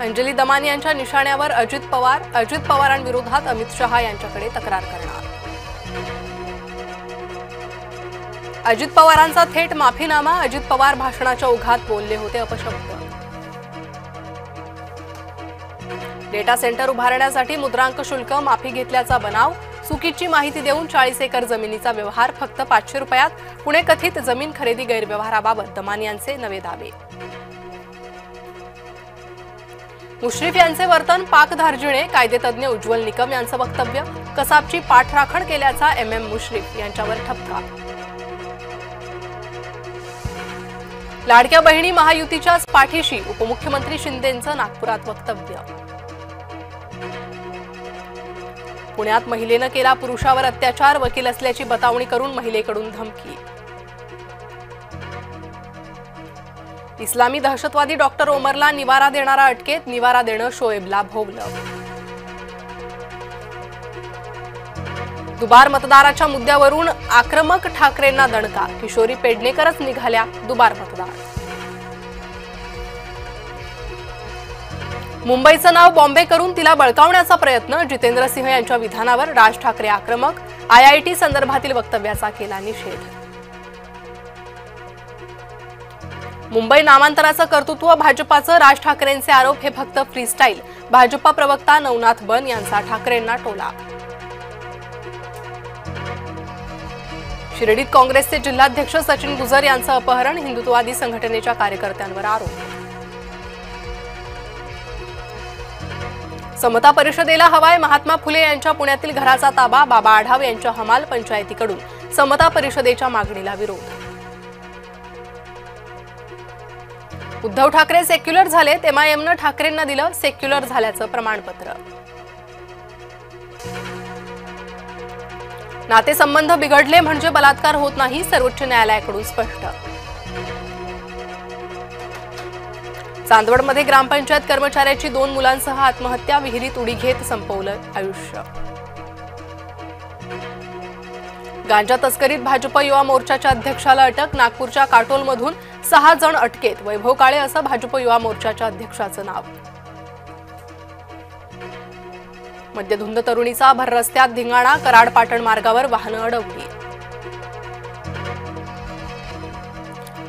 अंजली दमानी यांच्या निशाण्यावर अजित पवारांविरोधात अमित शहा यांच्याकडे तक्रार करणार। अजित पवारांचा थेट माफीनामा, अजित पवार भाषणाच्या ओघात बोलले होते अपशब्द। डेटा सेंटर उभारण्यासाठी मुद्रांक शुल्क माफी घेतल्याचा बनाव, चुकीची माहिती देऊन 40 एकर जमिनीचा व्यवहार फक्त 500 रुपयात, पुणे कथित जमीन खरेदी गैरव्यवहाराबाबत दमानी यांचे नवे दावे। मुश्रीफ यांचे वर्तन पाकधार्जिणे, कायदेतज्ञ उज्ज्वल निकम यांचं वक्तव्य, कसाबची पाठराखण केल्याचा मुश्रीफ यांच्यावर ठपका। लाडक्या बहिणी महायुतीच्याच पाठीशी, उपमुख्यमंत्री शिंदेंचं नागपुरात वक्तव्य। पुण्यात महिलेनं केला पुरुषावर अत्याचार, वकील असल्याची बतावणी करून महिलेकडून धमकी। इस्लामी दहशतवादी डॉक्टर ओमरला निवारा देणारा अटकेत, निवारा देणं शोएबला भोवलं। दुबार मतदाराच्या मुद्द्यावरून आक्रमक ठाकरेंना दणका, किशोरी पेडणेकरच निघाल्या दुबार मतदार। मुंबईचं नाव बॉम्बे करून तिला बळकावण्याचा प्रयत्न, जितेंद्र सिंह यांच्या विधानावर राज ठाकरे आक्रमक, IIT संदर्भातील वक्तव्याचा केला निषेध। मुंबई नामांतराचं कर्तृत्व भाजपाचं, राज ठाकरेंचे आरोप हे फक्त फ्रीस्टाईल, भाजपा प्रवक्ता नवनाथ बन यांचा ठाकरेंना टोला। शिर्डीत काँग्रेसचे जिल्हाध्यक्ष सचिन गुजर यांचं अपहरण, हिंदुत्ववादी संघटनेच्या कार्यकर्त्यांवर आरोप। समता परिषदेला हवाय, महात्मा फुले यांच्या पुण्यातील घराचा ताबा, बाबा आढाव यांच्या हमाल पंचायतीकडून समता परिषदेच्या मागणीला विरोध। उद्धव ठाकरे सेक्युलर झालेत, MIMनं ठाकरेंना दिलं सेक्युलर झाल्याचं प्रमाणपत्र। नातेसंबंध बिघडले म्हणजे बलात्कार होत नाही, सर्वोच्च न्यायालयाकडून स्पष्ट। चांदवडमध्ये ग्रामपंचायत कर्मचाऱ्याची 2 मुलांसह आत्महत्या, विहिरीत उडी घेत संपवलं आयुष्य। गांजा तस्करीत भाजप युवा मोर्चाच्या अध्यक्षाला अटक, नागपूरच्या काटोलमधून 6 जण अटकेत, वैभव काळे असं भाजप युवा मोर्चाच्या अध्यक्षाचं नाव। मद्यधुंद तरुणीचा भर रस्त्यात धिंगाणा, कराड पाटण मार्गावर वाहनं अडवली।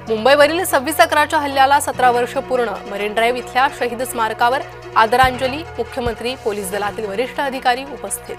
मुंबईवरील 26/11च्या हल्ल्याला 17 वर्ष पूर्ण, मरीन ड्राईव्ह इथल्या शहीद स्मारकावर आदरांजली, मुख्यमंत्री, पोलीस दलातील वरिष्ठ अधिकारी उपस्थित।